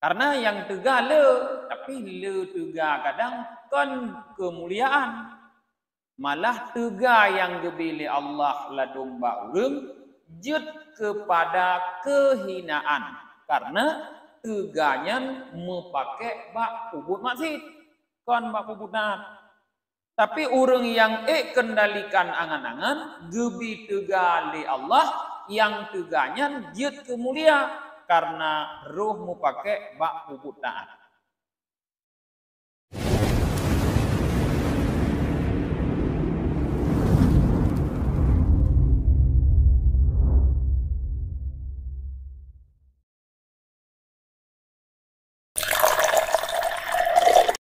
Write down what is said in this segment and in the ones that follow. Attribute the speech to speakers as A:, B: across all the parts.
A: Karena yang tega le, tapi le tega kadang kan kemuliaan. Malah tega yang gebili Allah la domba urang jut kepada kehinaan. Karena teganya memakai bak pubut maksud. Kan bak pubutan. Tapi orang yang kendalikan angan-angan gebi tega li Allah yang teganya jut kemulia karena roh mu pakai bak puput taat.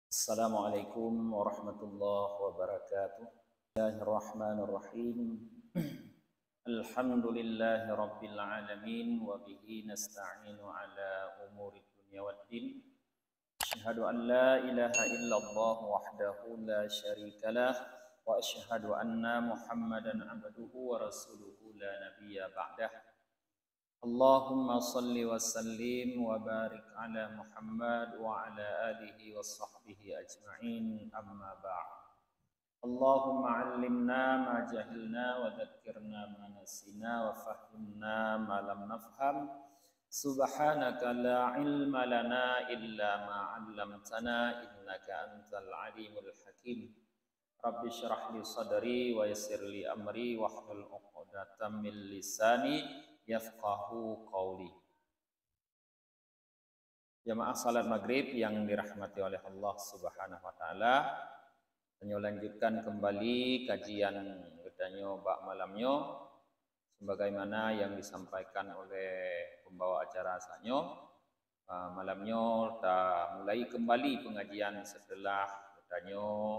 A: Assalamualaikum warahmatullahi wabarakatuh. Bismillahirrahmanirrahim. Alhamdulillahi rabbil alamin wa bihi nasta'inu ala umuri dunya waddin. Asyhadu an la ilaha illallah wahdahu la syarikalah wa asyhadu anna Muhammadan abduhu wa rasuluhu la nabiyya ba'dah. Allahumma salli wa sallim wa barik ala Muhammad wa ala alihi wa sahbihi ajma'in amma ba'd. Allahumma allimna ma jahilna wa dhakkirna ma nasina wa fahimna ma lam nafham. Subhanaka la ilma lana illa ma 'allamtana innaka antal alimul hakim. Rabbi syrah li sadri wa yassir li amri wahlul 'uqdatam min lisani yafqahu qawli. Jamaah salat maghrib yang dirahmati oleh Allah Subhanahu wa taala, lanjutkan kembali kajian gedanyo bak malamnyo sebagaimana yang disampaikan oleh pembawa acara sanyo. Malamnyo ta mulai kembali pengajian setelah gedanyo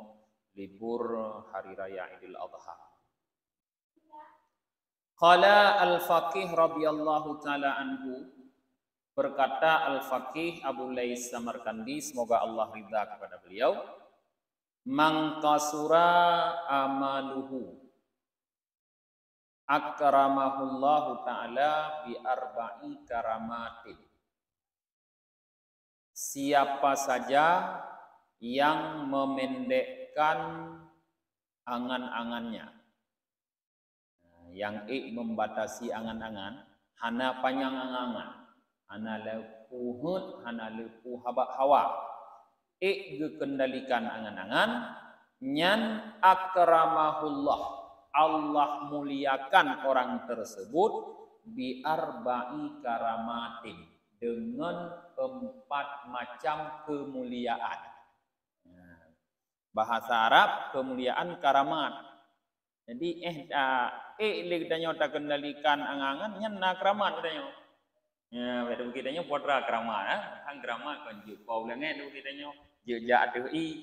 A: libur hari raya Idul Adha. Qala al-faqih radhiyallahu ta'ala anhu, berkata al-faqih Abu Lais Samarkandi, semoga Allah ridha kepada beliau, man qasura amaluhu akramahullahu ta'ala bi arba'i karamatin. Siapa saja yang memendekkan angan-angannya, yang membatasi angan-angan, hana panjang angan, hana lepuhut, hana lepuh habak hawa, gekendalikan angan-angan, nyan akramahullah, Allah muliakan orang tersebut bi arba'i karamatin, dengan 4 macam kemuliaan. Bahasa Arab kemuliaan karamat. Jadi le danyo ta kendalikan angangan nyan na keramat danyo. Ya bedo kitanya potra keramat, hang keramat kan je pau lengen do kitanya je ja de i.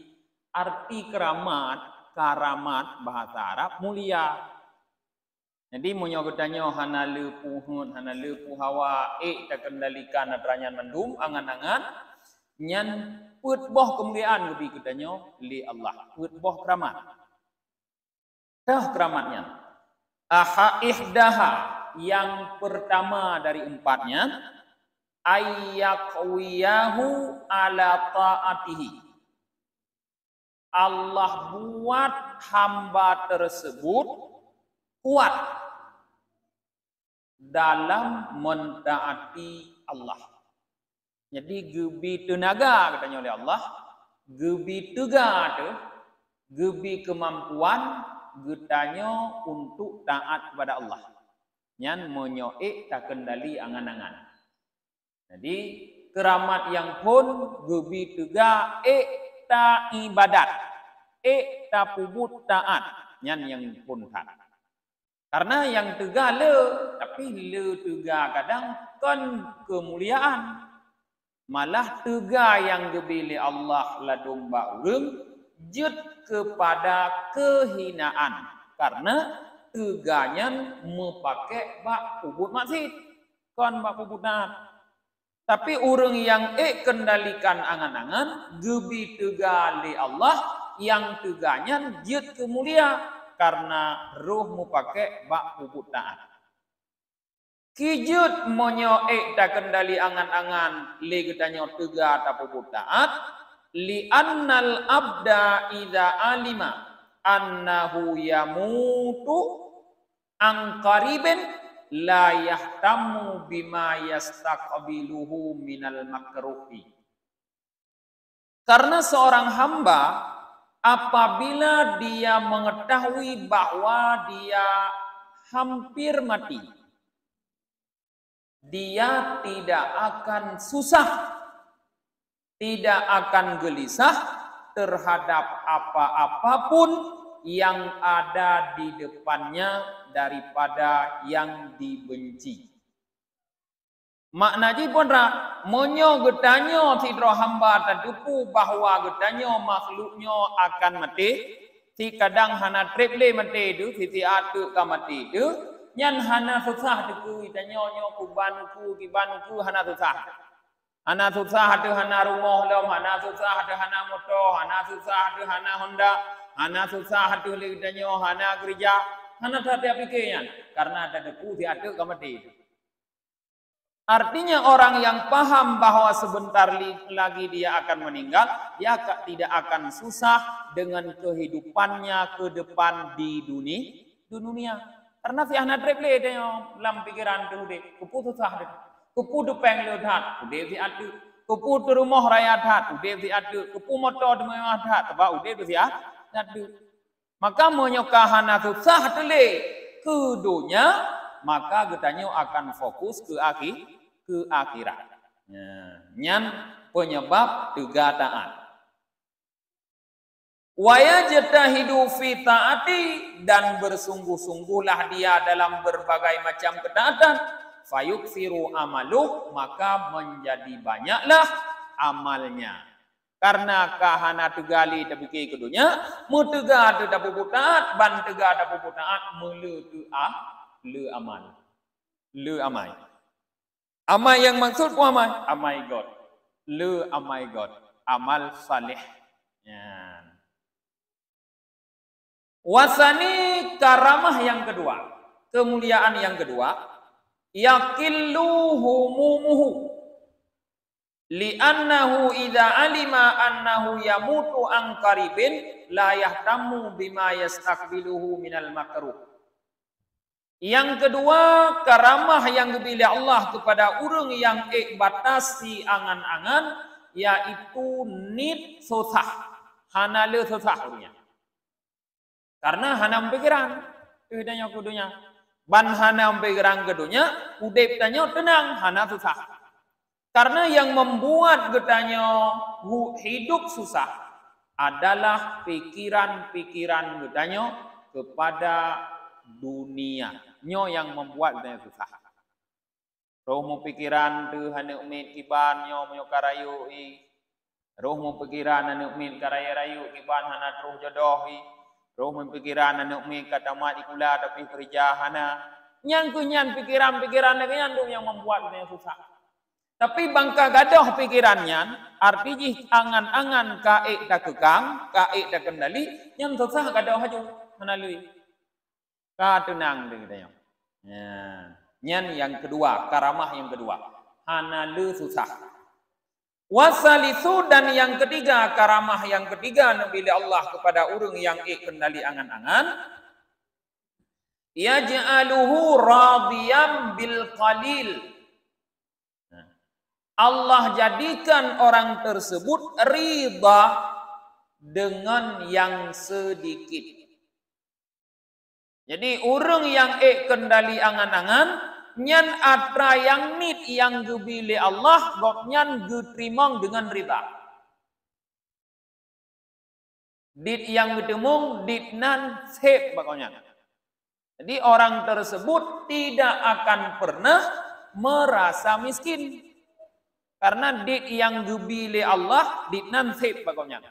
A: Arti keramat, karamat bahasa Arab mulia. Jadi munyo gedanyo hana lepuhun, hana lepuh hawa ta kendalikan adranyan mendum angan-angan nyan put boh kemuliaan gebi gedanyo li Allah, put boh keramat. Keramatnya ihdaha, yang pertama dari 4-nya, ayyaqwiyahu ala ta'atihi, Allah buat hamba tersebut kuat dalam mentaati Allah. Jadi gebi tenaga katanya oleh Allah, gebi tega tu, gebi kemampuan getanyo untuk taat kepada Allah. Nyan monyoe tak kendali angan-angan. Jadi keramat yang pun gebi tega ta ibadat, ta pubut taat, nyan yang pun tak. Karena yang tega le, tapi le tega kadang kan kemuliaan. Malah tega yang gebili Allah la domba urang jut kepada kehinaan, karena teganya memakai bak pubut maksud. Kan bak pubutan. Tapi orang yang kendalikan angan-angan gebi tega li Allah yang teganya jut kemulia karena roh mu pakai bak puput taat. kijut monyo da kendali angan-angan le getanyo tega tapu taat li annal abda idza alima annahu yamutu angqariben la yahtamu bima yastaqbiluhu minal makruhi. Karena seorang hamba apabila dia mengetahui bahwa dia hampir mati, dia tidak akan susah, tidak akan gelisah terhadap apa-apapun yang ada di depannya daripada yang dibenci. Maknanya pun monyo getanyo sidro hamba terdupu bahwa getanyo makhluknya akan mati. Si kadang hana triple mati itu, si atu ka mati itu, nyan hana susah deku getanyo nyo kubanuku kibanuku hana susah. Hana susah tu hana rumah lom, hana susah tu hana motor, hana susah tu hana Honda, hana susah tu getanyo hana gereja, hana tak ada pikirnya karena ada deku si atu ka mati. Artinya orang yang paham bahwa sebentar lagi dia akan meninggal, dia tidak akan susah dengan kehidupannya ke depan di dunia. Karena si anak reple dia dalam pikiran tu deh, kepu susah deh, kepu depeng lehat, udah si adu, kepu tu rumah raya hat, udah si adu, kepu motor demai hat, sebab udah tu si adu. Maka menyokahana susah tu le ke dunia, maka getanyo akan fokus ke akhirat. Nyan penyebab tega taat. Wa yajtahidu fi taati dan bersungguh-sungguhlah dia dalam berbagai macam ketaatan. Fayuksiru amaluh maka menjadi banyaklah amalnya. Karena kahana tegali tabiki kedunya, mutega tu dapu taat, ban tega dapu taat mele tu le amal. Le amai. Amal yang maksud ku amai God. Le amai God. Amal salih. Ya. Wasani karamah yang kedua. Kemuliaan yang kedua. Yaqillu humumuhu. Li'annahu idza alima annahu yamutu an qaribin la yahtamu bima yastaqbiluhu minal makruh. Yang kedua, karamah yang diberi Allah kepada orang yang batasi angan-angan, yaitu nit susah. Hana le susah orangnya. Karena hana pikiran. Kedanya kudunya. Ban hana pikiran kedunya, udep tanya tenang, hana susah. Karena yang membuat getanya hidup susah adalah pikiran-pikiran getanya kepada dunia. Nyo yang membuat dia susah. Roh mu pikiran tu hanya umit kiban nyo menyo karayu i. Roh mu pikiran hanya umit karaya rayu kiban hana terus jodoh i. Roh mu pikiran hanya umit kata mat ikula tapi kerja hana. Nyan kunyan pikiran-pikiran lagi yang membuat dia susah. Tapi bangka gadoh pikirannya, artinya angan-angan kaik dak kekang, kaik dak kendali, yang susah gadoh haju hana lui. Tenang dia. Ya. Nyan yang kedua, karamah yang kedua. Hana le susah. Wasalisu dan yang ketiga, karamah yang ketiga Nabi Allah kepada orang yang kendali angan-angan. Yaj'aluhu radiyam bil qalil. Allah jadikan orang tersebut ridha dengan yang sedikit. Jadi orang yang kendali angan-angan, nyan atra yang nit yang gebile Allah, gok nyan getrimang dengan rida. Dit yang getemung, dit nan sep pokoknya. Jadi orang tersebut tidak akan pernah merasa miskin. Karena dit yang gebile Allah, dit nan sep pokoknya.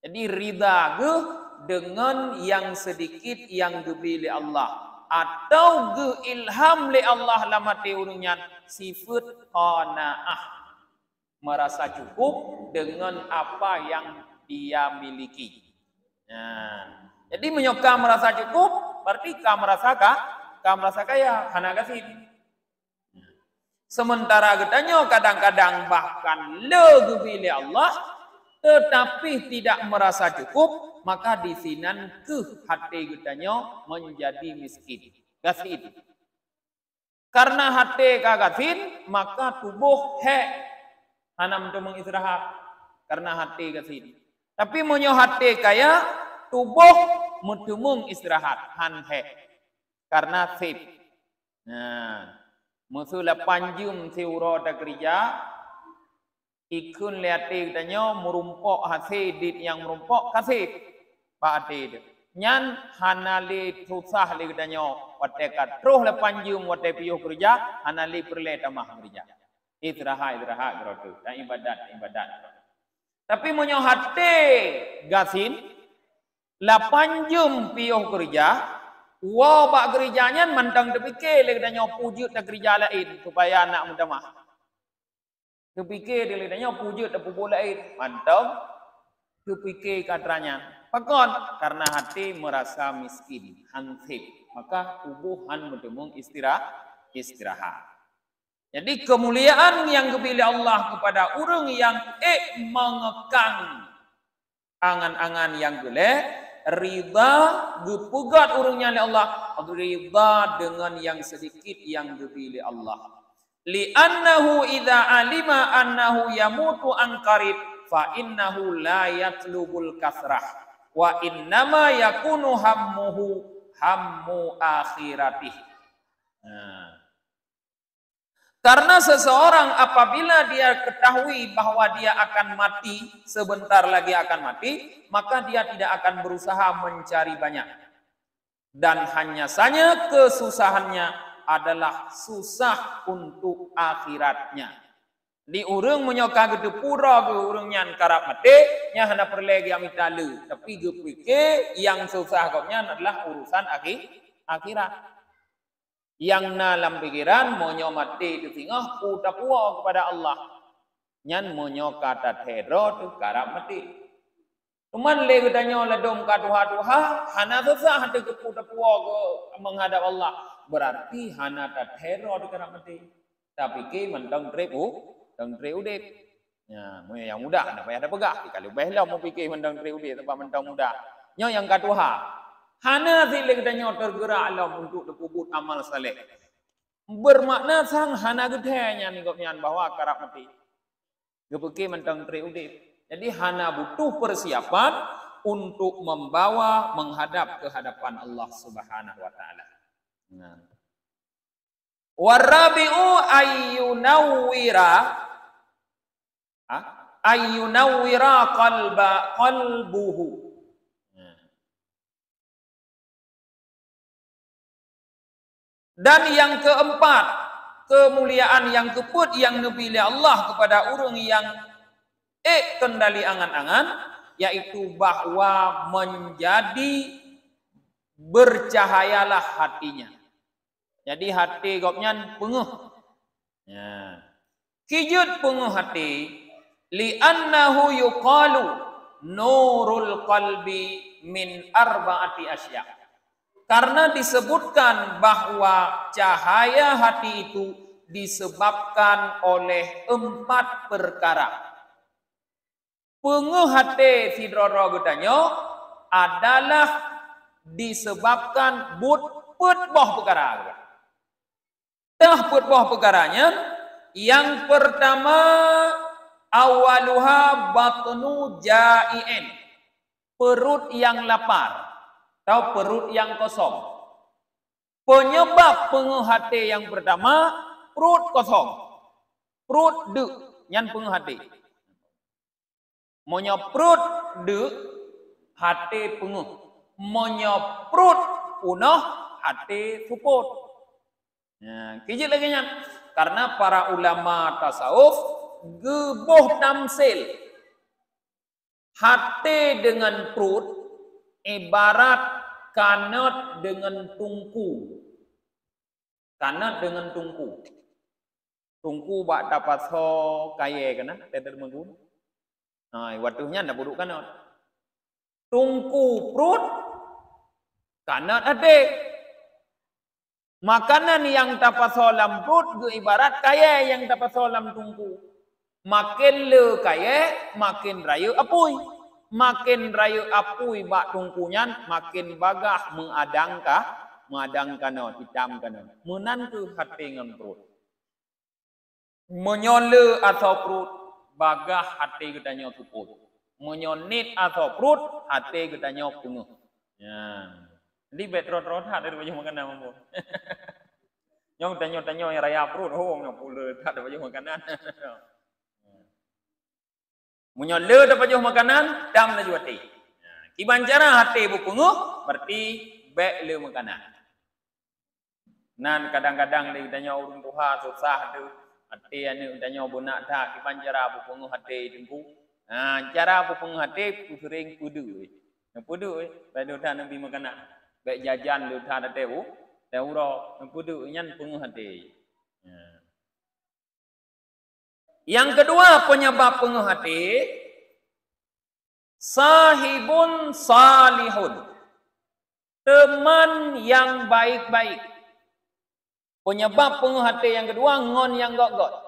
A: Jadi rida ge dengan yang sedikit yang diberi Allah atau ge ilham le Allah lamati urunyan sifat qanaah merasa cukup dengan apa yang dia miliki. Nah, jadi menyoka merasa cukup berarti ka merasa kaya hana kasih. Sementara katanya kadang-kadang bahkan legu pilih Allah tetapi tidak merasa cukup, maka di sinan ke hati katanya menjadi miskin. Gasin. Karena hati kagasin, maka tubuh hanam tu mengistirahat karena hati gasin. Tapi monyo hati kaya tubuh mutumung istirahat han karena sip. Nah, musulah panjum siuro da kerja ikun liati katanya merumpok hasil dit yang merumpok kasih pak ade nyan hanali susah li katanya wate kat terus le panjum wate piyo kerja hanali perle tamah kerja istirahat gitu dan ibadat tapi monyo hati gasin la panjum piyo kerja wow, bak gerejanya mantang terpikir le katanya pujud tak gereja lain supaya anak muda mah. Terpikir dia katanya pujud tak pupuk lain, mantang terpikir katranya. Pakon karena hati merasa miskin, hansip, maka tubuh han bertemung istirahat. Jadi kemuliaan yang dipilih Allah kepada orang yang mengekang angan-angan yang gelap. Ridha gepegat urungnya oleh Allah, ridha dengan yang sedikit yang dipilih Allah. Li'annahu idza alima annahu yamutu an qarib fa innahu la yatlubul kasrah wa innama yakunu hammuhu hammu akhiratih. Nah. Karena seseorang apabila dia ketahui bahwa dia akan mati, sebentar lagi akan mati, maka dia tidak akan berusaha mencari banyak. Dan hanya saja kesusahannya adalah susah untuk akhiratnya. Di urang menyoka gede pura ke urang nyan karap mati, nya hendak perlegi amitalu. Tapi gepike yang susah koknya adalah urusan akhirat. Yang dalam pikiran monyo mati tu tingah puta puwa kepada Allah. Nyan monyo kata tero tu karap mati. Cuman le katanya ledom ka tuha hana susah hati ke puta puwa ke menghadap Allah. Berarti hana ta tero tu karap mati. Tapi ke mentang treu dek. Ya, moyo yang muda nak payah ada pegah. Kalau behlah mau fikir mentang treu dek tempat mentang muda. Nyo yang ka tuha hana silek danyo tergerak alam untuk dikubut amal saleh. Bermakna sang hana gedenya ni kopnyan bahwa karap mati. Gepeke mentang triudip. Jadi hana butuh persiapan untuk membawa menghadap ke hadapan Allah Subhanahu wa taala. Nah. Warabi'u ayyunawwira qalbuhu. Dan yang keempat, kemuliaan yang keput yang dipilih Allah kepada orang yang kendali angan-angan, yaitu bahwa menjadi bercahayalah hatinya. Jadi hati gopnya penguh. Ya. Kijut penguh hati, li'annahu yuqalu nurul qalbi min arba'ati asya'. Karena disebutkan bahwa cahaya hati itu disebabkan oleh 4 perkara. Penguh hati sidroro gedanyo adalah disebabkan put boh perkara. Tah put boh perkaranya yang pertama awaluha batnu ja'in. Perut yang lapar. Atau perut yang kosong. Penyebab penguh hati yang pertama, perut kosong. Perut dek, yang penguh hati. Menyeprut dek, hati penguh. Menyeprut punah, hati suput. Nah, kijit lagi nya. Karena para ulama tasawuf, geboh tamsil. Hati dengan perut, ibarat kanat dengan tungku. Kanat dengan tungku. Tungku bak dapat so kaya kana teter menggun. Nah, waktunya ndak buduk kanat. Tungku perut kanat ade. Makanan yang dapat solam perut ke ibarat kaya yang dapat solam tungku. Makin le kaya, makin raya apui. Makin raya apui bak tungkunya, makin bagah mengadangkan hitamkan. Menan ke hati dengan perut. Menyole atau perut, bagah hati katanya tuput. Menyonit atau perut, hati katanya penuh. Ya. Jadi betrot-rot ada baju makanan mampu. Yang tanya-tanya yang raya perut, yang pula tak ada baju makanan. Menyole ada baju makanan, dam na juati. Kiban cara hati bukunguh, berarti baik le makanan. Nan kadang-kadang dia tanya urung tuha susah tu. Hati ane tanya bunak tak kiban cara bukunguh hati tengku. Cara bukunguh hati ku sering kudu. Pudu pada dah nabi makanan. Baik jajan lu dah ada tahu. Tahu ro pudu nyan penguh hati. Yang kedua penyebab penguh hati, sahibun salihun. Teman yang baik-baik. Penyebab penguh hati yang kedua, ngon yang got-got.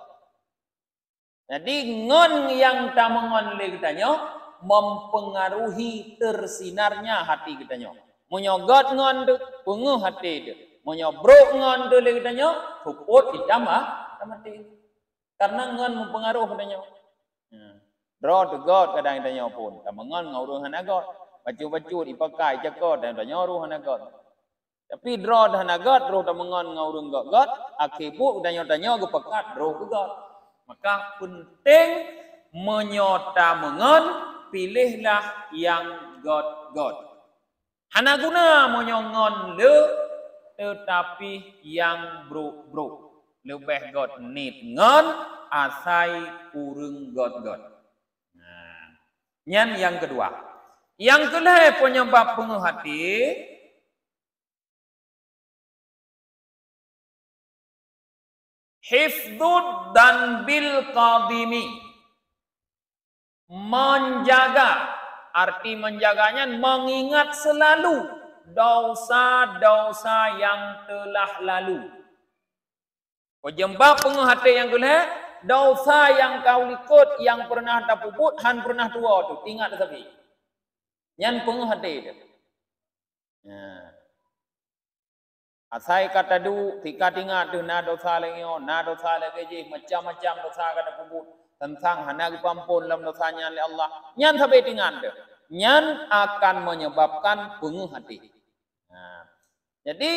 A: Jadi ngon yang tak mengon le katanya mempengaruhi tersinarnya hati katanya. Menyogot ngon tu penguh hati dia. Menyobrok ngon tu le katanya puput hitam mati. Karena ngon mempengaruhi katanya. Draw to God kadang katanya pun. Tak mengon ngurung hanagot. Baju-baju dipakai jaga dan katanya ruh hanagot. Tapi draw dah hanagot, draw tak mengon ngurung God. Akibat katanya ke pekat draw ke God. Maka penting menyota mengon, pilihlah yang God. Hana guna menyongon le, tetapi yang bro. Lebih God need ngon, asai kurung God. Nyan yang kedua. Yang kelih penyebab penguh hati, hifdud dan bil qadimi. Menjaga. Arti menjaganya mengingat selalu dosa-dosa yang telah lalu. Penyebab penguh hati yang kelih, dosa yang kau likut yang pernah terpuput, han pernah tua tu. Ingat tapi. Yang penguh hati itu. Asai kata du, tika tingat tu na dosa lagi je, macam-macam dosa kata puput tentang hana pampun dalam dosanya oleh Allah. Nyan sampai tingat tu. Nyan akan menyebabkan penguh hati. Jadi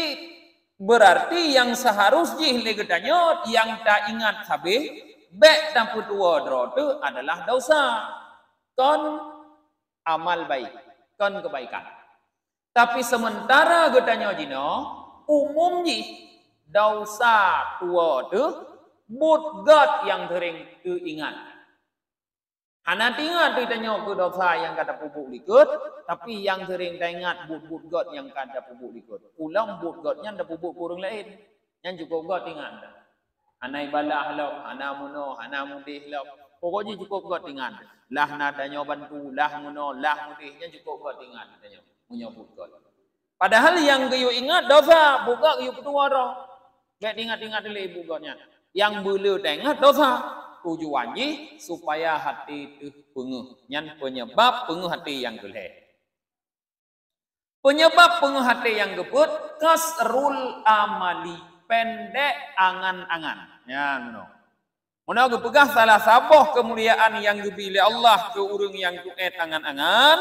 A: berarti yang seharusnya legetanya yang tak ingat sampai baik dan putua tu adalah dosa. Kon amal baik, kon kebaikan. Tapi sementara getanya jino umumnya dosa tua tu budgat yang sering tu ingat. Hana ingat tu tanya ke dosa yang kata pupuk likut, tapi yang sering ingat budgat yang kata pupuk likut. Ulang budgatnya ada pupuk kurang lain. Yang cukup gat ingat. Hana ibalah lo, hana muno, hana mudih lo. Pokoknya cukup gat ingat. Lah nadanya bantu, lah muno, lah mudih. Yang cukup gat ingat tanya punya budgat. Padahal yang kayu ingat dosa, buka kayu ketua roh. Gak ingat-ingat dulu ibu godnya. Yang boleh ingat dosa. Tujuannya supaya hati itu penguh. Yang penyebab penguh hati yang kelih. Penyebab penguh hati yang gebut, kasrul amali. Pendek angan-angan. Ya, no. Mana kepegah salah sabah kemuliaan yang dipilih Allah ke urang yang tuet angan-angan.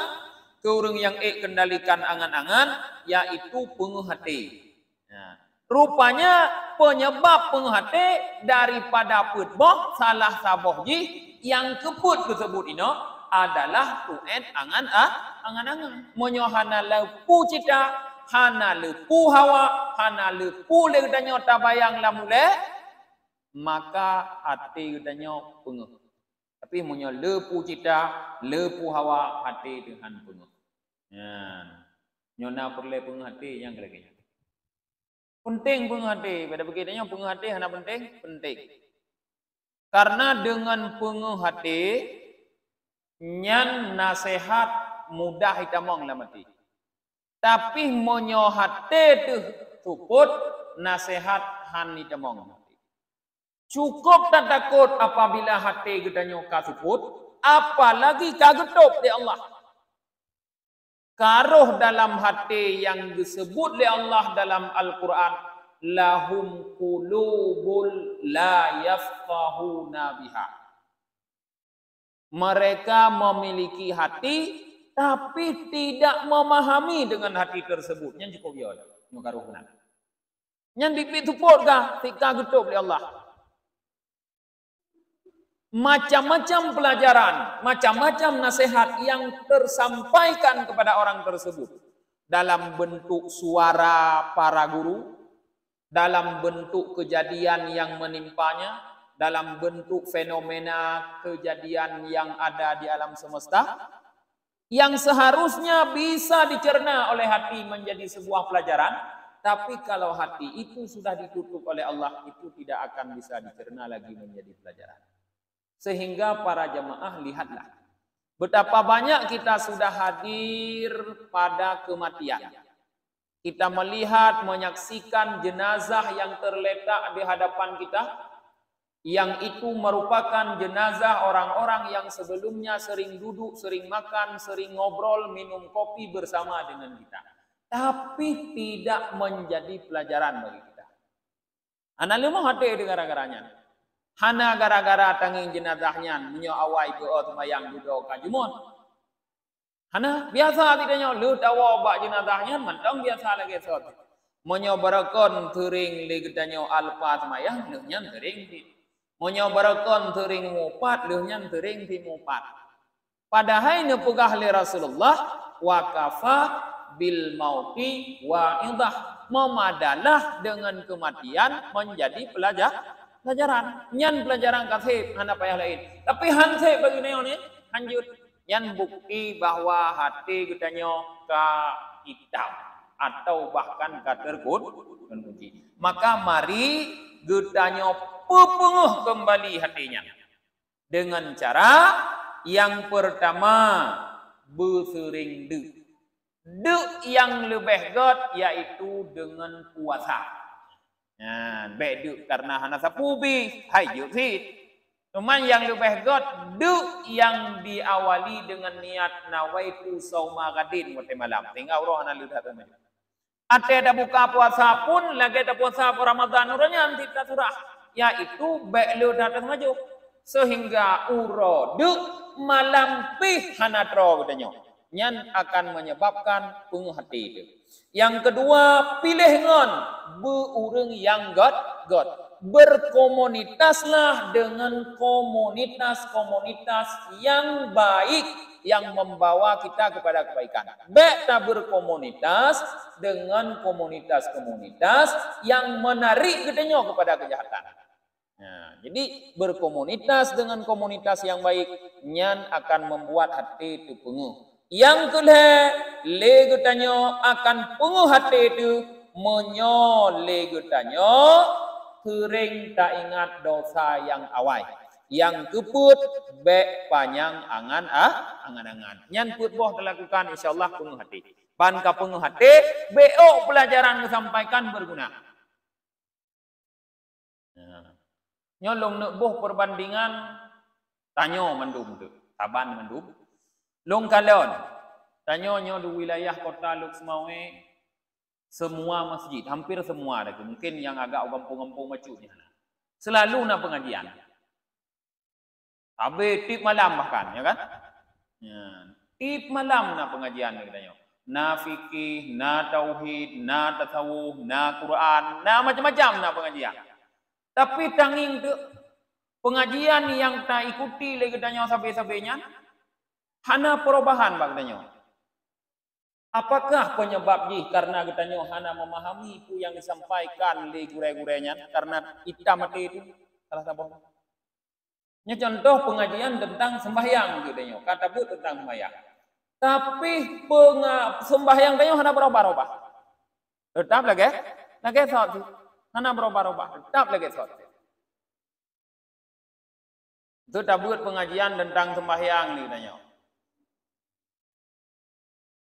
A: Ke urang yang kendalikan angan-angan, yaitu penguh hati. Ya. Rupanya penyebab penguh hati daripada putbah salah sabohji yang keput tersebut ini adalah tuet angan-angan. Menyohana lepu cita, hana lepu hawa, hana lepu legdanya tabayang lamule, maka hati legdanya penguh. Tapi menyo lepu cita, lepu hawa, hati dengan penguh. Ya. Nyona perle penguh hati yang lagi. Penting penguh hati. Pada begininya penguh hati hana penting? Penting. Karena dengan penguh hati, nyan nasihat mudah hitamong lah mati. Tapi monyo hati tu tuput, nasihat han ni temong. Cukup tak takut apabila hati gedanyo kasuput, apalagi kagetup di Allah. Karuh dalam hati yang disebut oleh Allah dalam Al-Quran, lahum qulubul la yafqahuna biha. Mereka memiliki hati tapi tidak memahami dengan hati tersebut. Yang cukup ya, mukaruhna. Yang dipituput kah, tika getup oleh Allah. Macam-macam pelajaran, macam-macam nasihat yang tersampaikan kepada orang tersebut dalam bentuk suara para guru, dalam bentuk kejadian yang menimpanya, dalam bentuk fenomena kejadian yang ada di alam semesta, yang seharusnya bisa dicerna oleh hati menjadi sebuah pelajaran, tapi kalau hati itu sudah ditutup oleh Allah, itu tidak akan bisa dicerna lagi menjadi pelajaran. Sehingga para jemaah lihatlah betapa banyak kita sudah hadir pada kematian. Kita melihat, menyaksikan jenazah yang terletak di hadapan kita, yang itu merupakan jenazah orang-orang yang sebelumnya sering duduk, sering makan, sering ngobrol, minum kopi bersama dengan kita. Tapi tidak menjadi pelajaran bagi kita. Ana lemah hati gara-garanya. Hana gara-gara tanging jenazahnya menyo awai doa tumayang duduk kajumun. Hana biasa tidaknya lu tawa bak jenazahnya mantang biasa lagi sot. Menyo barakon tering le gedanyo alpa tumayang leuhnya tering di. Menyo barakon tering mupat leuhnya tering di mupat. Padahal ne pegah le Rasulullah wa kafa bil mauti wa idah, memadalah dengan kematian menjadi pelajaran. Nyan pelajaran kasih hana payah lain. Tapi hansip bagi neo ni hanjut. Nyan bukti bahwa hati getanyo ka hitam atau bahkan ka terkunci. Maka mari getanyo pepenguh kembali hatinya dengan cara yang pertama bersering yang lebih god yaitu dengan puasa. Nah, beduk karena hana sapubi, hayu fit. Cuman yang lebih god, yang diawali dengan niat nawaitu sauma gadin mote malam. Tinggal roh hana lihat teman. Ada buka puasa pun lagi ada puasa Ramadan uranya nanti tak surah. Yaitu belu datang maju sehingga uro malam pih hana tro katanya. Nyan akan menyebabkan penguh hati itu. Yang kedua, pilih ngon beurang yang god. Berkomunitaslah dengan komunitas-komunitas yang baik yang membawa kita kepada kebaikan. Beta berkomunitas dengan komunitas-komunitas yang menarik gedenya kepada kejahatan. Nah, jadi berkomunitas dengan komunitas yang baik nyan akan membuat hati itu penguh. Yang kedua, legetanyo akan penguh hati itu menyo legetanyo kering tak ingat dosa yang awai. Yang keput be panjang angan-angan. Nyan put boh terlakukan insyaallah penguh hati. Pan ka penguh hati, beo pelajaran disampaikan berguna. Nah, nyolong nek boh perbandingan tanyo mendum tu, taban mendum. Long kalon, tanyonyo di wilayah kota Luk Semawe, semua masjid, hampir semua ada. Mungkin yang agak kampung-kampung macunya. Selalu nak pengajian. Habis tip malam bahkan, ya kan? Ya. Tip malam nak pengajian katanya. Na fikih, na tauhid, na tasawuf, na Quran, na macam-macam nak pengajian. Tapi tanging tu pengajian yang tak ikuti lagi katanya sampai-sampainya. Hana perubahan bagdanyo. Apakah penyebab ni? Karena katanya hana memahami itu yang disampaikan oleh gure-gurenya karena hitam mati itu salah satu. Nya contoh pengajian tentang sembahyang katanya, kata bu tentang sembahyang. Tapi sembahyang katanya hana berubah-ubah. Tetap lagi saat hana berubah-ubah. Tetap lagi saat. Itu tabut pengajian tentang sembahyang ni katanya.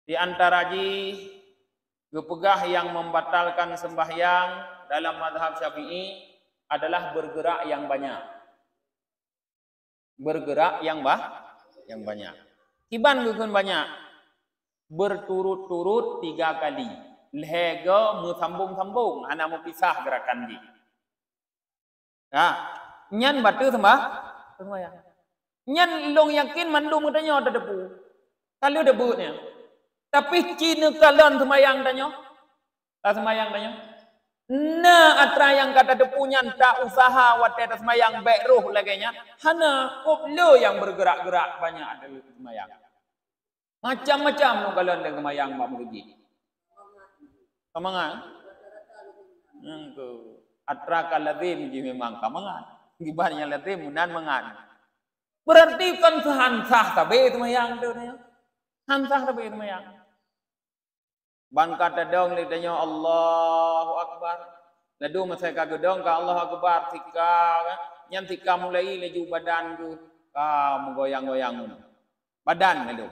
A: Di antara ji gepegah yang membatalkan sembahyang dalam mazhab Syafi'i adalah bergerak yang banyak. Bergerak yang banyak. Kiban gukun banyak. Berturut-turut 3 kali. Lehega sambung-sambung. Hana mau pisah gerakan di. Nyan batu sembahyang. Nyan long yakin mandum katanya ada debu. Kalau debunya. Tapi cina kalon sembahyang tanya. Tak sembahyang tanya. Na atra yang kata depunya tak usaha watet sembahyang baik roh laganya. Hana koplo yang bergerak-gerak banyak ada sembahyang. Macam-macam nu kalon dengan sembahyang mak begitu. Kamangan. Yang atra kaladim ji memang kamangan. Gibannya ladim munan mangan. Berarti kan hansah tabe sembahyang tu nya. Hansah tabe sembahyang. Ban kata dong lidahnya Allahu Akbar. Ladu masa kagak dong ka Allahu Akbar tika nyam tika mulai laju badan tu ka menggoyang-goyang. Badan ladu.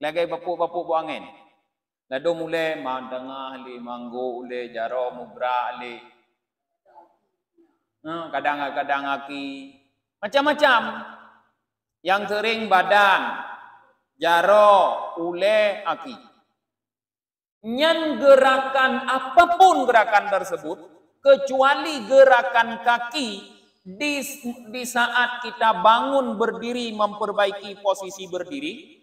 A: Lagi bapuk-bapuk buangin. Ladu mulai mandangah li manggo ule jaro mubra li. Kadang-kadang aki macam-macam. Yang sering badan, jaro, ule, aki. Nyan gerakan apapun gerakan tersebut, kecuali gerakan kaki di saat kita bangun berdiri memperbaiki posisi berdiri,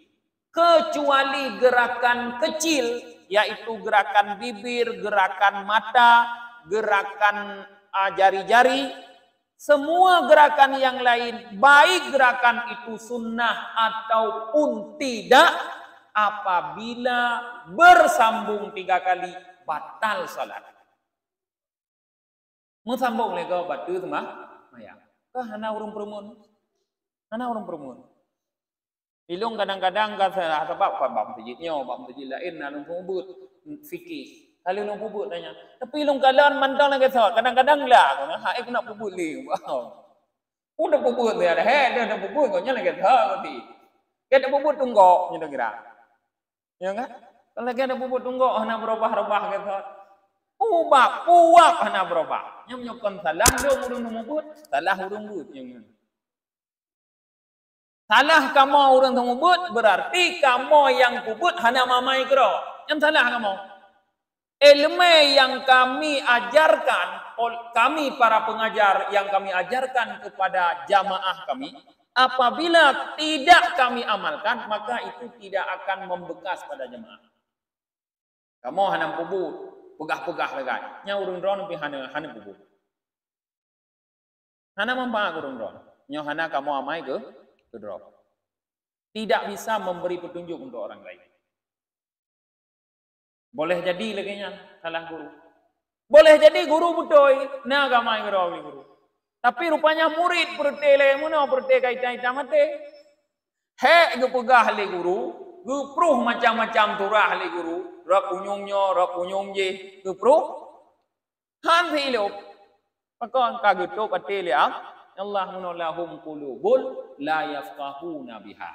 A: kecuali gerakan kecil, yaitu gerakan bibir, gerakan mata, gerakan jari-jari, semua gerakan yang lain, baik gerakan itu sunnah ataupun tidak, apabila bersambung 3 kali, batal salat. Musambung lego batu sembahyang. Hana urung perumun. Hana urung perumun. Ilung kadang-kadang kata sebab bab masjidnya, bab masjid lain alung pubut fikih. Kalau nung pubut tanya. Tapi ilung kalon mandang lagi sawat. Kadang-kadang lah ha aku nak pubut li. Wow. Udah pubut dia ada. Dia dah pubut kau nya lagi sawat ti. Kita pubut tunggok nya kira. Ya kan? Kalau lagi ada pubut tunggok hana berubah-ubah gitu. Ubah, puak hana berubah. Nya menyokon salah dong urung pubut, salah urung but nya. Salah kamu orang tengubut, berarti kamu yang pubut hana mamai kero. Yang salah kamu. Ilmu yang kami ajarkan, kami para pengajar yang kami ajarkan kepada jamaah kami, apabila tidak kami amalkan, maka itu tidak akan membekas pada jamaah. Kamu hana pubut, pegah-pegah legai. Nya urung ron pi hana pubut. Hana mampak urung ron. Nya hana kamu amai ke drop. Tidak bisa memberi petunjuk untuk orang lain. Boleh jadi laginya salah guru. Boleh jadi guru betul, na gamai guru. Tapi rupanya murid pertele muna perte kaitan mate. He gu pegah le guru, gu pruh macam-macam turah le guru, rak unyungnya, rak unyung je, gu pruh. Han thilop. Pakon kaguto patele Allah munallahum qulubul la yafqahuna biha.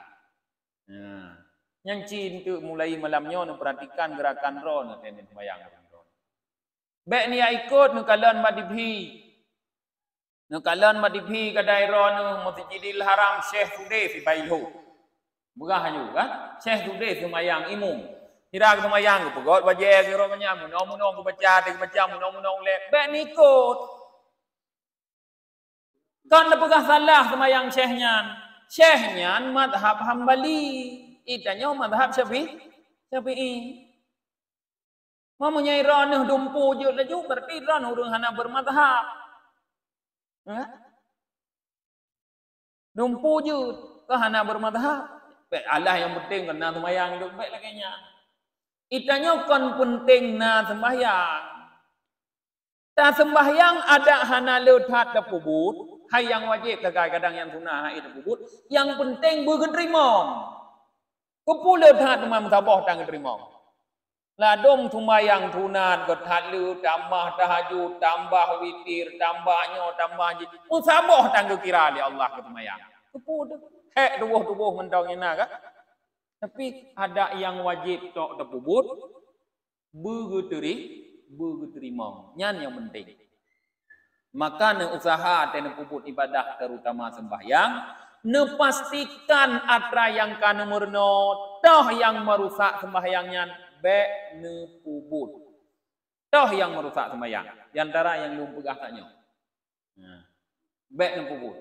A: Yang cintu mulai malamnya nu perhatikan gerakan roh nu tenen bayang roh. Bek ni ikut nu kalon madibhi. Nu kalon madibhi kadai roh nu Masjidil Haram Syekh Sude si Baihu. Begah haju kan? Syekh Sude semayang imum. Kira semayang ku pegot baje kira nya munong-munong ku baca munong-munong le. Bek ni ikut. Kan pegah salah semayang Syekhnya. Syekhnya madhab Hambali. Itanya madhab Syafi'i. Mempunyai ranah dumpu je laju berarti ranah urang hana bermadhab. Dumpu je ke hana bermadhab. Baik Allah yang penting kena sembahyang hidup baik laginya. Itanya kan penting na sembahyang. Ta sembahyang ada hana leuthat da pubut, hai yang wajib kadang-kadang yang sunah hai da pubut, yang penting bergerimong. Kepula tat memang sabah tang terima. Ladom tumayang tunat gethat lu tambah tahajud, tambah witir, tambahnya tambah ji. Musabah tang kira di Allah ketumayang. Kepula hek tubuh mentong ina ka. Tapi ada yang wajib tok tepubut begeteri berterima. Nyan yang penting. Maka ne usaha dan puput ibadah terutama sembahyang, ne pastikan atra yang kana murno, toh yang merusak sembahyangnya be ne puput. Toh yang merusak sembahyang. Di antara yang lu pegah taknya. Nah, be ne puput.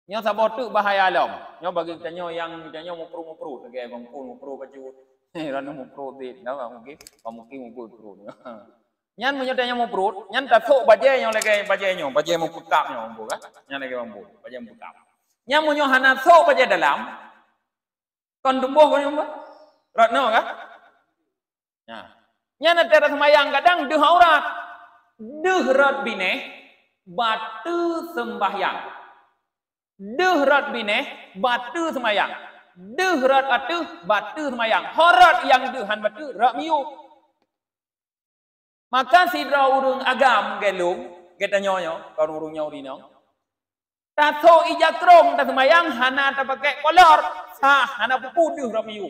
A: Nyo sabotu bahaya lom. Nyo bagi tanyo yang tanyo mupru-mupru, lagi mupru baju. Rano mupru dit, dah mungkin pamuki mupru. Nyan menyodanya mupru, nyan tatuk baje nyo lagi baje mau pekap nyo kan. Nyan lagi mampu, baje mau pekap. Nyan munyo hana sok baje dalam. Kon tumbuh kon nyo. Ratno kan? Nah. Nyan ada semayang kadang deh aurat. Deh rat bine batu sembahyang. Dehrat bineh batu semayang. Dehrat atuh batu semayang. Horat yang dehan batu rak miu. Maka sidra urung agam gelung kita nyoyo kalau urung nyauri nong. Tato ijakrong ta semayang hana ta pakai kolor sah hana pupu deh rak miu.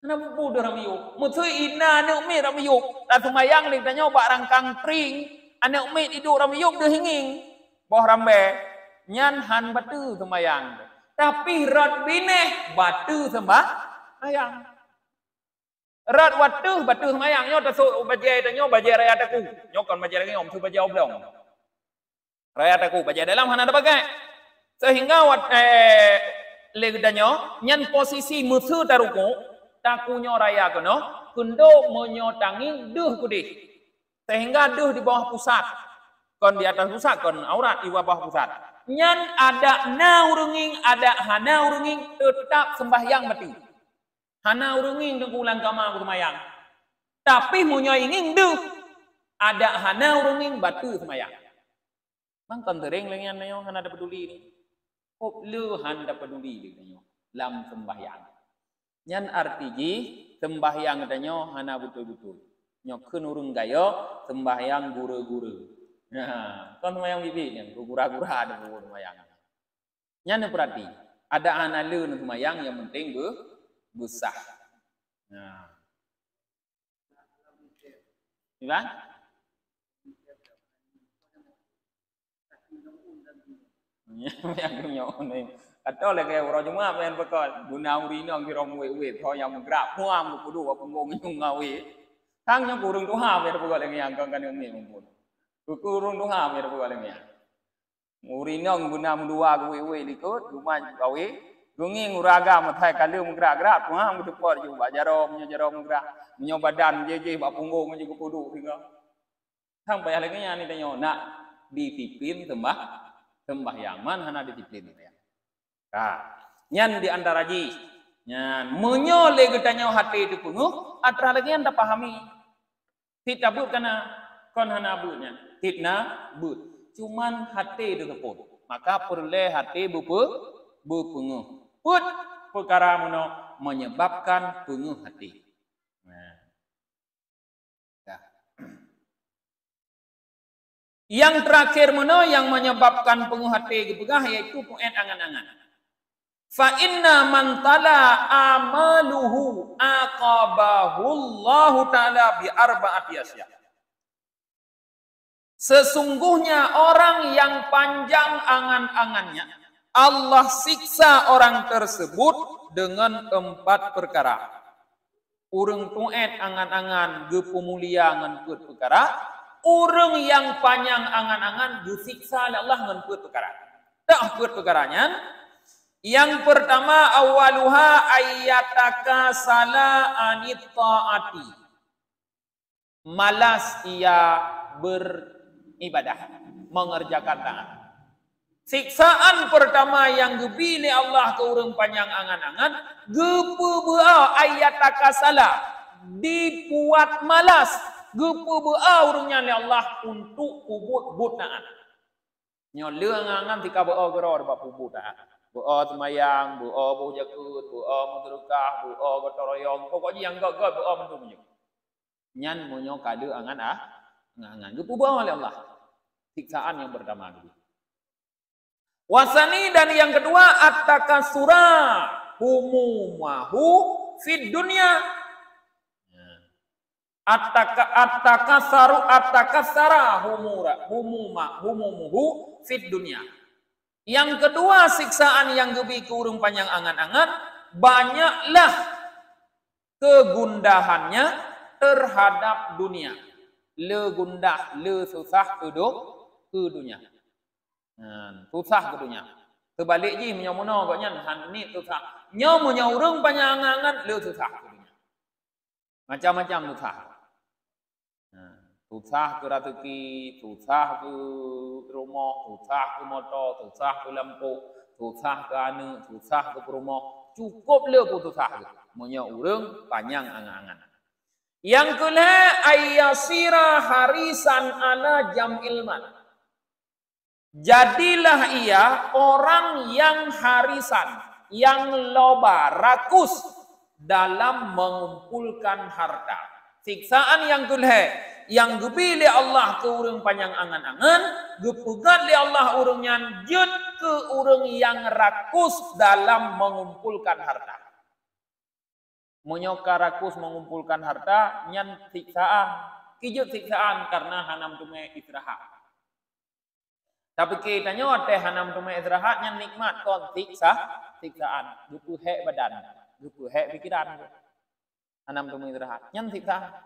A: Hana pupu deh rak miu. Mutui ina ne umi rak miu. Ta semayang ning ta nyo bak rangkang pring ane umi tidur rak miu deh hinging. Boh rambe nyan han batu sembayang. Tapi rat bineh batu sembayang. Rat batu sembayang. Nyo tasuk bajai tanyo bajai raya taku. Nyo kon bajai lagi om tu bajai oblong. Raya taku bajai dalam han ada pakai. Sehingga leg tanyo nyan posisi musuh taruku takunyo raya kono kundo menyotangi duh kudih. Sehingga duh di bawah pusat. Kon di atas pusat kon aurat di bawah pusat. Nyan ada naurunging, ada hanaurunging tetap sembahyang mati. Hanaurunging dengan ulang kama aku sembahyang. Tapi munyo ingin duh ada hanaurunging batu sembahyang. Mang kon tering lengan nayo han ada peduli ni. Kop lu han ada peduli nayo lam sembahyang. Nyan artiji sembahyang tanyo hana betul-betul. Nyo keun urung gayo sembahyang gure-gure. Nah, kon semayang bibi yang gurah-gurah ada buku semayang. Nyane perhati, ada analu semayang yang penting besah. Nah. Gimana? Yang nyo ni. Atau lagi orang cuma main bekal guna urino kira muwe tho yang menggerak muam kudu apa ngong ngawe. Tang yang kurung tuha ber bekal yang kan yang ni mumpun. Kurung doha mer bualemnya. Murinong guna mendua kuwe likut rumah gawe. Gungi nguraga matai kalu menggerak-gerak tuha mutepor juga jarom gerak. Menyo badan jeje bak punggung je kudu hingga. Tang payah lagi ni tanyo nak disiplin sembahyang man hana disiplin ya. Nah, nyan di antara ji. Nyan menyo le getanyo hati itu penuh atra lagi anda pahami. Tidak but kana kon hana butnya. Tidna but. Cuman hati diteput. Maka perlu hati berpenguh. Put perkara meno menyebabkan penguh hati. Nah. Ya. Yang terakhir meno yang menyebabkan penguh hati gepegah yaitu poin angan-angan. Fa inna man tala amaluhu aqabahu Allah taala bi arba'ati asya. Sesungguhnya orang yang panjang angan-angannya, Allah siksa orang tersebut dengan 4 perkara. Urang tuet angan-angan gepemulia ngan perkara, urang yang panjang angan-angan disiksa oleh Allah ngan perkara. Tak perkaranya. Yang pertama awaluha ayyataka sala anit taati. Malas ia beribadah, mengerjakan taat. Siksaan pertama yang gebili Allah ke urang panjang angan-angan, gepebea ayataka salah, dibuat malas, gepebea urangnya oleh Allah untuk ubud taat. Nyo leung angan tika bea gero bab ubud taat. Bea semayang, bea bau jakut, bea mudrukah, bea gotoroyong, pokoknya yang gak bea mentu. Nyan monyo kade angan angan gepebea oleh Allah. Siksaan yang pertama dulu. Wasani dan yang kedua at-takasura humumahu fid dunya. Atakassara humumuhu fid dunya. Yang kedua siksaan yang gebi ke urang panjang angan-angan, banyaklah kegundahannya terhadap dunia. Le gundah, le susah ke dunia. Susah ke dunia. Terbalik je menyomono agaknya han ni susah. Nya munya urang panjang angan-angan le susah ke dunia. Macam-macam susah. Susah ke rezeki, susah ke rumah, susah ke motor, susah ke lampu, susah ke anak, susah ke rumah. Cukup le ku susah ke. Munya urang panjang angan-angan. Yang kedua ayyasira harisan ala jam'il mal. Jadilah ia orang yang harisan, yang loba, rakus dalam mengumpulkan harta. Siksaan yang kedua, yang gebi li Allah ke urang panjang angan-angan, gepegat li Allah urang nyanjut ke urang yang rakus dalam mengumpulkan harta. Menyoka rakus mengumpulkan harta, nyan siksaan. Kijut siksaan karena hanam tume istirahat. Tapi kita nyo teh hanam tume istirahat nyan nikmat kon siksaan. Duku hek badan, duku hek pikiran. Hanam tume istirahat, nyan siksaan.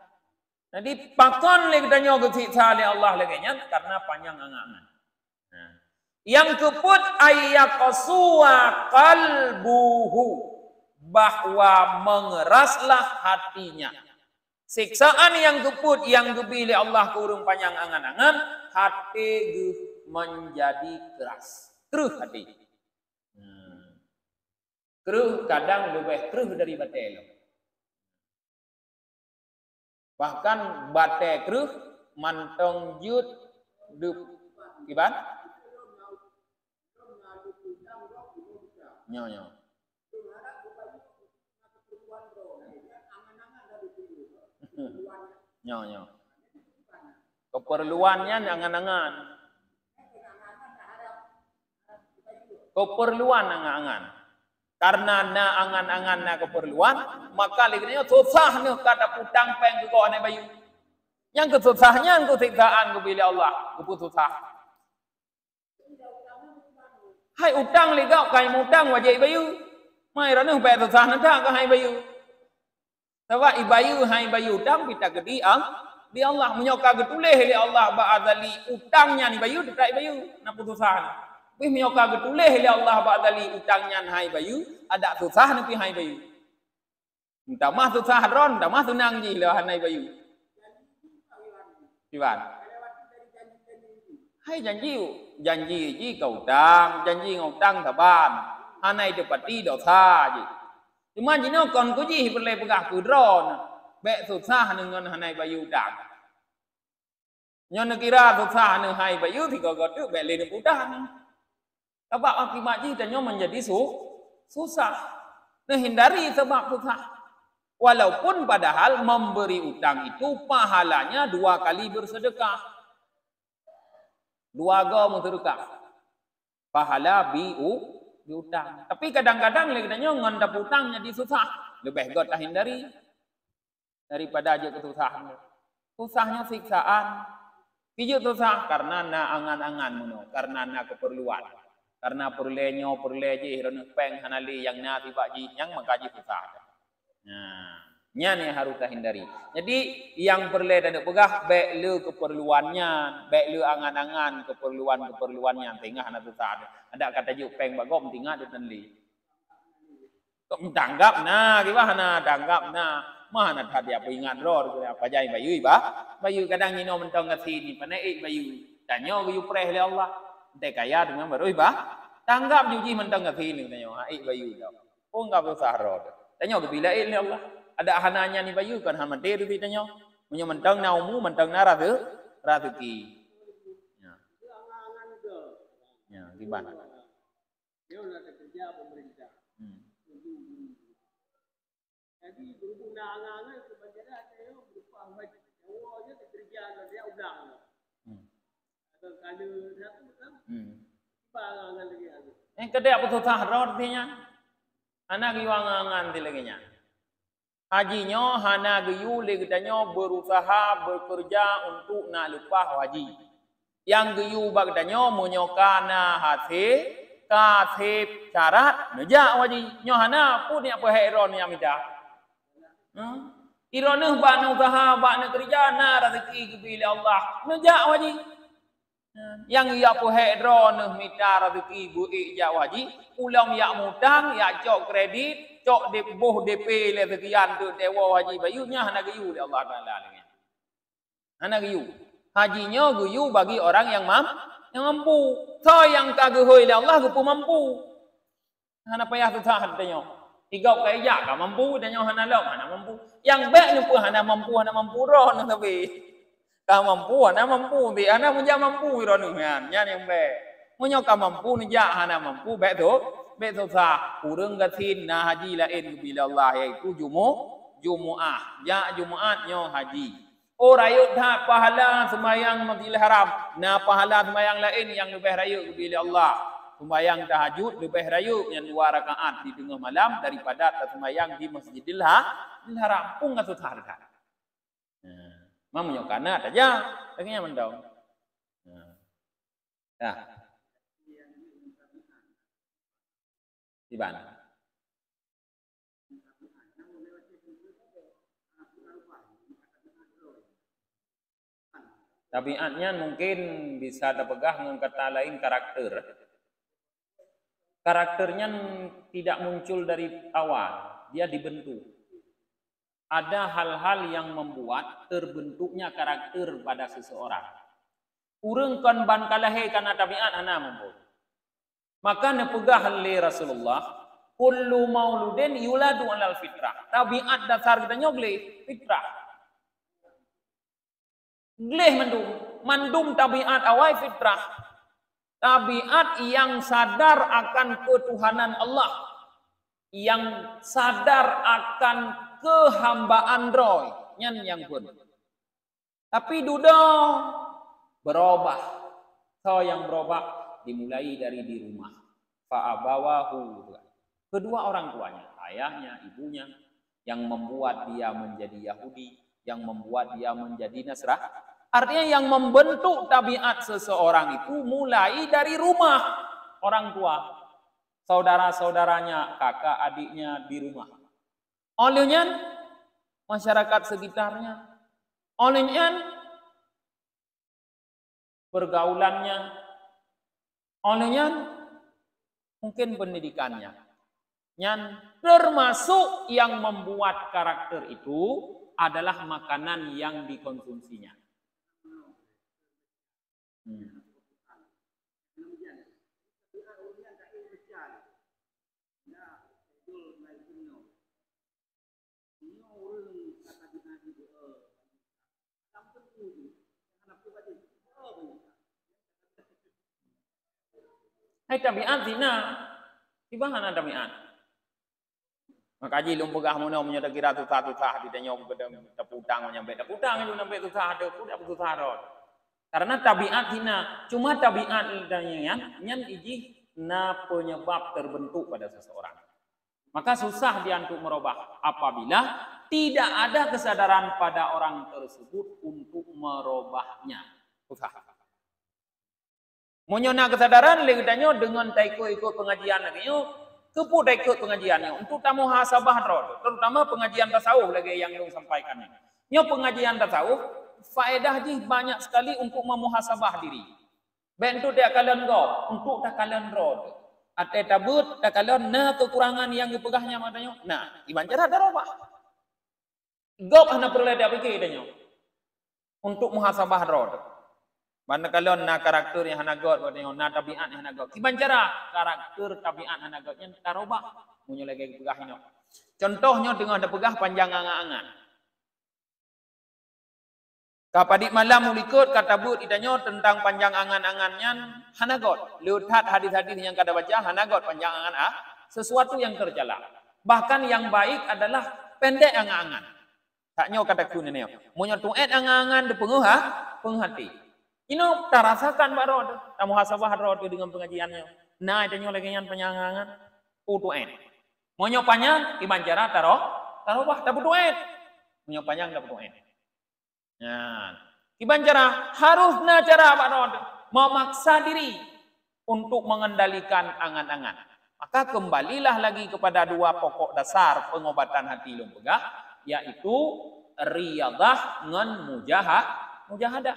A: Jadi pakon le kita nyo ke siksa le Allah le nyan karena panjang angan-angan. Yang keput ayyaqsuwa qalbuhu, bahwa mengeraslah hatinya. Siksaan yang keput yang gebili Allah ke urang panjang angan-angan, hati menjadi keras. Keruh hati. Keruh kadang lebih keruh dari batel. Bahkan batel keruh mantong jut dup kiban. Nyo. Nyo. Keperluannya angan-angan. Keperluan angan-angan. Karena na angan-angan na keperluan, maka liganya susah nih kata putang peng ke ane bayu. Yang kesusahnya yang kesiksaan kebilih Allah, keputusah. Hai utang ligau kai mutang wajib bayu. Mai rane pe susah nanti ke hai bayu. Sebab ibayu hai bayu utang pita gedi di Allah menyoka getuleh li Allah ba'adali utangnya ni bayu dekat bayu na putusan. Pi menyoka getuleh li Allah ba'adali utangnya hai bayu ada susah ni pi hai bayu. Minta mah susah ron, dah mah senang ji lah hai bayu. Iwan. Hai janji ji kau utang, janji ngutang taban. Hanai depati dosa ji. Cuma jino kon ku ji perle pegah ku dron. Bek susah dengan hanai bayu utang. Nyon kira susah dengan hai bayu thì có tu bek le utang. Sebab akibat ji tanyo menjadi susah. Nah hindari sebab susah. Walaupun padahal memberi utang itu pahalanya 2 kali bersedekah. 2 go bersedekah. Pahala utang. Tapi kadang-kadang lagi tanya ngandap utang jadi susah. Lebih got hindari daripada aja kesusahan. Susahnya siksaan. Pijut susah karena na angan-angan muno, karena na keperluan. Karena perlenyo perleje hirana peng hanali yang na tiba ji yang makaji susah. Nah, nya harus hindari. Jadi yang perle dan pegah baik le keperluannya, baik le angan-angan keperluannya tengah na susah. Ada kata juk peng bagom tinggal di tenli. Kok tanggap na gimana tanggap na mana tadi apa ingat ror apa jai bayu bayu kadang nyino mentong ngasih ni panai bayu tanyo bayu preh le Allah te kaya dengan baru tanggap juji mentong ngasih ni tanyo ai bayu dah oh enggak usah ror tanyo bila le Allah ada hananya ni bayu kan han mate tu tanyo menyo mentong naumu mentong nara tu rezeki ya gimana dia nak kerja pemerintah jadi berhubung dengan angan-angan sebenarnya ada yang berupa jawanya kerja dia udang. Atau kalau satu kan. Angan-angan lagi ada. Kedai apa susah rot dia. Anak iwang angan di lagi nya. Hajinya hana geyu le katanya berusaha bekerja untuk nak lepas haji. Yang geyu bagdanya menyokana hati kasih syarat nejak haji. Nyo hana pun yang perheron yang minta. Irona bak nak usaha bak nak kerja na rezeki bila Allah nejak haji. Yang ia perheron minta rezeki bu ijak haji, ulang ya mutang ya cok kredit cok boh DP le sekian tu dewa haji bayunya hana geyu le Allah Taala ni. Hana geyu. Hajinya geyu bagi orang yang mampu. So yang tak gehoi le Allah gepu mampu. Hana payah susah katanya. Tiga kaya ka mampu tanya hana lok hana mampu. Yang baik ni pun hana mampu roh nak tapi. Ka mampu hana mampu bi hana punya mampu ro ni kan. Nya yang baik. Munyo ka mampu ni ja hana mampu baik tu. Baik susah. Urang gatin na haji lain bila Allah iaitu Jumu'ah. Ya Jumu'at nyo haji. Oh rayut dah pahala sembahyang Masjidil Haram. Nah pahala sembahyang lain yang lebih rayut bila Allah. Sembahyang tahajud lebih rayut yang 2 rakaat di tengah malam daripada sembahyang di Masjidil Haram. Pun enggak susah dah. Mam nyokana aja. Lagi yang mendong. Dah. Di mana? Tabiatnya mungkin bisa terpegah dengan kata lain karakter. Karakternya tidak muncul dari awal, dia dibentuk. Ada hal-hal yang membuat terbentuknya karakter pada seseorang. Urang kan ban kalahe kana tabiat ana mampu. Maka nepegah oleh Rasulullah, kullu mauludin yuladu alal fitrah. Tabiat dasar kita nyogle fitrah. Gleh mandum tabiat awal fitrah. Tabiat yang sadar akan ketuhanan Allah. Yang sadar akan kehambaan roh. Yang pun. Tapi duda berubah. So yang berubah dimulai dari di rumah. Fa'abawahu. Kedua orang tuanya. Ayahnya, ibunya. Yang membuat dia menjadi Yahudi. Yang membuat dia menjadi Nasrani. Artinya yang membentuk tabiat seseorang itu mulai dari rumah orang tua. Saudara-saudaranya, kakak adiknya di rumah. Olehnya masyarakat sekitarnya. Olehnya pergaulannya. Olehnya mungkin pendidikannya. Yang termasuk yang membuat karakter itu adalah makanan yang dikonsumsinya. Hai tabiat zina. Tiba hana tabiat. Makaji lum pegah mono menyata kira susah-susah ditanya bedem teputang nyampe teputang itu sampai susah ada pun apa susah rod. Karena tabiat zina, cuma tabiat yang iji na penyebab terbentuk pada seseorang. Maka susah dia untuk merubah apabila tidak ada kesadaran pada orang tersebut untuk merubahnya. Susah. Munyona kesadaran legatanya dengan taiko ikut pengajian lagi. Kepu ikut pengajiannya untuk tamu muhasabah rod, terutama pengajian tasawuf lagi yang lu sampaikan. Nyo pengajian tasawuf faedah ji banyak sekali untuk memuhasabah diri. Bentuk dia kalian go, untuk tak kalian rod. Ate tabut tak kalian na kekurangan yang dipegahnya matanya. Nah, iban cara darobah. Gop hana perlu dia pikir dia. Untuk muhasabah rod. Mana kalian na karakter yang hana god, na tabiat yang hana god. Iban cara karakter tabiat hana god yang darobah. Munyo lagi pegahinyo. Contohnya dengan ada pegah panjang angan-angan. Kapadik malam mulikut kata but itanya tentang panjang angan-angannya hanagot. Lihat hadis-hadis yang kada baca hanagot panjang angan sesuatu yang tercela. Bahkan yang baik adalah pendek angan-angan. Taknya kata ku neneo. Munyo tuet angan-angan de penguha penghati. Ino tarasakan barod tamu hasabah rod dengan pengajiannya. Nah itanya lagi yang panjang angan tuet. Munyo panjang iban cara Taruh dapat duit. Punya panjang dapat duit. Nah, iban cara harusnya cara Pak Rod memaksa diri untuk mengendalikan angan-angan. Maka kembalilah lagi kepada dua pokok dasar pengobatan hati lumpegah, yaitu riyadah dengan mujahadah.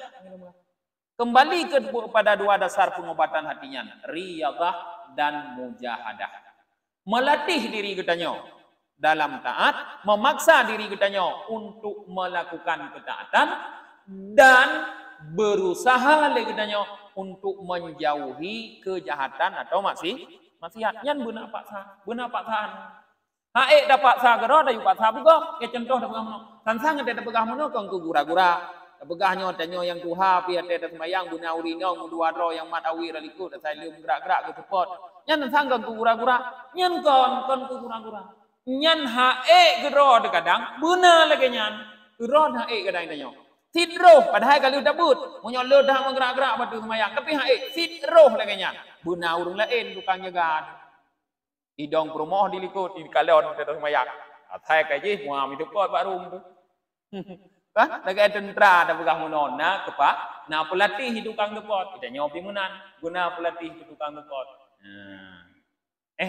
A: Kembali kepada dua dasar pengobatan hatinya, riyadah dan mujahadah. Melatih diri kitanya dalam taat, memaksa diri kitanya untuk melakukan ketaatan, dan berusaha lagi kitanya untuk menjauhi kejahatan atau maksiat. Yan beuna paksaan. Hae dapat sa gero da yu paksa buka, ya contoh da pegah sansang da pegah mono kang gura-gura. Pegahnya tanyo yang tuha pi ate da semayang guna urino mudua ro yang matawi raliku da sai lium gerak-gerak ke cepot. Yan sansang kang gura-gura, nyen kon gura-gura. Nyen hae gero da kadang beuna lagi nyan. Gero hae kadang tanyo. Sidroh padahal kalau dabut munyo ledah menggerak-gerak batu semayang tapi hae sidroh lagi nyan. Beuna urang lain tukang jaga. Hidong perumoh dilikut di kalon tetes mayak. Atai kaji muam itu kot barum tu. Kan? Lagi tentera ada pegang menona kepak. Nah pelatih hidukang depot. Kita nyopi menan. Guna pelatih hidukang depot.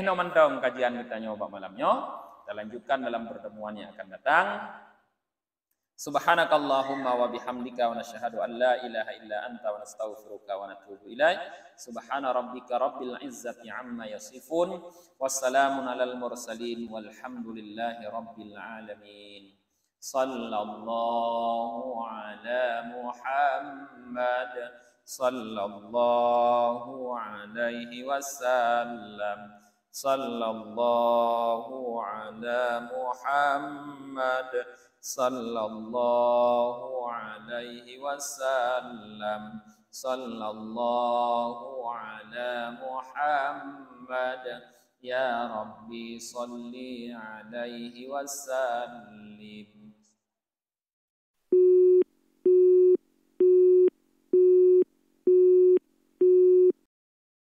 A: No mantong kajian kita nyoba malamnya. Kita lanjutkan dalam pertemuan yang akan datang. Subhanakallahumma wa bihamdika wa nashhadu an la ilaha illa anta wa nastaghfiruka wa natubu ilaik. Subhana rabbika rabbil izzati amma yasifun. Wassalamun alal mursalin walhamdulillahi rabbil alamin. Sallallahu ala Muhammad sallallahu alaihi wasallam. Sallallahu ala Muhammad sallallahu alaihi wasallam. Sallallahu ala Muhammad. Ya Rabbi salli alaihi wasallim.